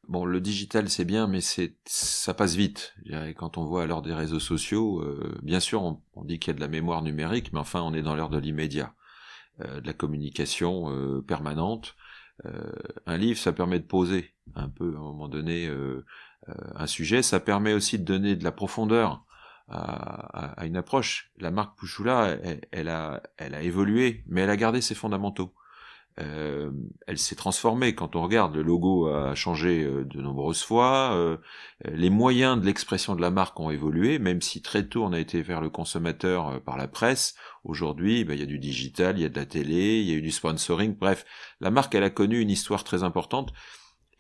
Bon, le digital, c'est bien, mais ça passe vite. Je dirais, quand on voit à l'heure des réseaux sociaux, bien sûr, on dit qu'il y a de la mémoire numérique, mais enfin, on est dans l'ère de l'immédiat, de la communication permanente. Un livre, ça permet de poser un peu, à un moment donné, un sujet. Ça permet aussi de donner de la profondeur à une approche. La marque Pouchoula, elle a évolué, mais elle a gardé ses fondamentaux. Elle s'est transformée. Quand on regarde, le logo a changé de nombreuses fois, les moyens de l'expression de la marque ont évolué, même si très tôt on a été vers le consommateur par la presse. Aujourd'hui, il y a du digital, il y a de la télé, il y a eu du sponsoring, bref, la marque elle a connu une histoire très importante,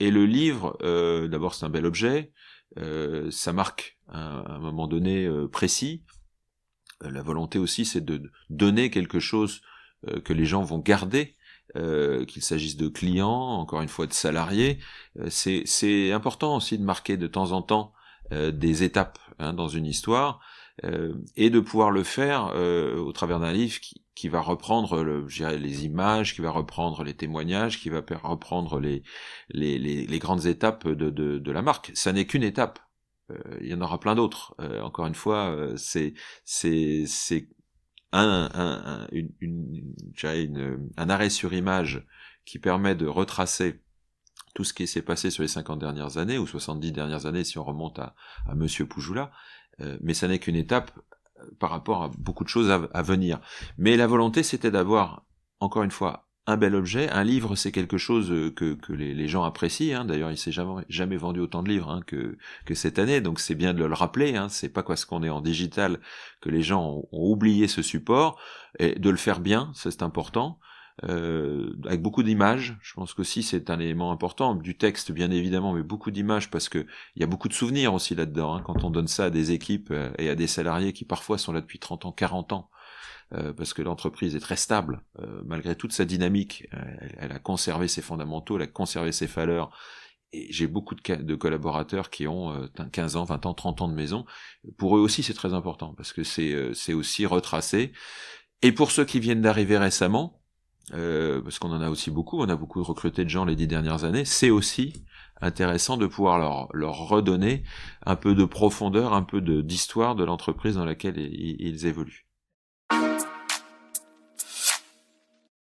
et le livre, d'abord c'est un bel objet, ça marque un moment donné précis. La volonté aussi c'est de donner quelque chose que les gens vont garder, qu'il s'agisse de clients, encore une fois de salariés. C'est important aussi de marquer de temps en temps des étapes dans une histoire, et de pouvoir le faire au travers d'un livre qui va reprendre je dirais, les images, qui va reprendre les témoignages, qui va reprendre les grandes étapes de la marque. Ça n'est qu'une étape. Il y en aura plein d'autres. Encore une fois, c'est un arrêt sur image qui permet de retracer tout ce qui s'est passé sur les 50 dernières années, ou 70 dernières années si on remonte à Monsieur Poujoula, mais ça n'est qu'une étape par rapport à beaucoup de choses à venir. Mais la volonté, c'était d'avoir, encore une fois, un bel objet. Un livre, c'est quelque chose que les gens apprécient. D'ailleurs, il s'est jamais vendu autant de livres que cette année, donc c'est bien de le rappeler. C'est pas parce qu'on est en digital que les gens ont oublié ce support, et de le faire bien, ça c'est important. Avec beaucoup d'images, je pense qu'aussi c'est un élément important, du texte bien évidemment, mais beaucoup d'images, parce que il y a beaucoup de souvenirs aussi là-dedans, quand on donne ça à des équipes et à des salariés qui parfois sont là depuis 30 ans, 40 ans, parce que l'entreprise est très stable, malgré toute sa dynamique, elle a conservé ses fondamentaux, elle a conservé ses valeurs, et j'ai beaucoup de collaborateurs qui ont 15 ans, 20 ans, 30 ans de maison. Pour eux aussi c'est très important, parce que c'est aussi retracé. Et pour ceux qui viennent d'arriver récemment, parce qu'on en a aussi beaucoup, on a beaucoup recruté de gens les 10 dernières années, c'est aussi intéressant de pouvoir leur redonner un peu de profondeur, un peu d'histoire de l'entreprise dans laquelle ils évoluent.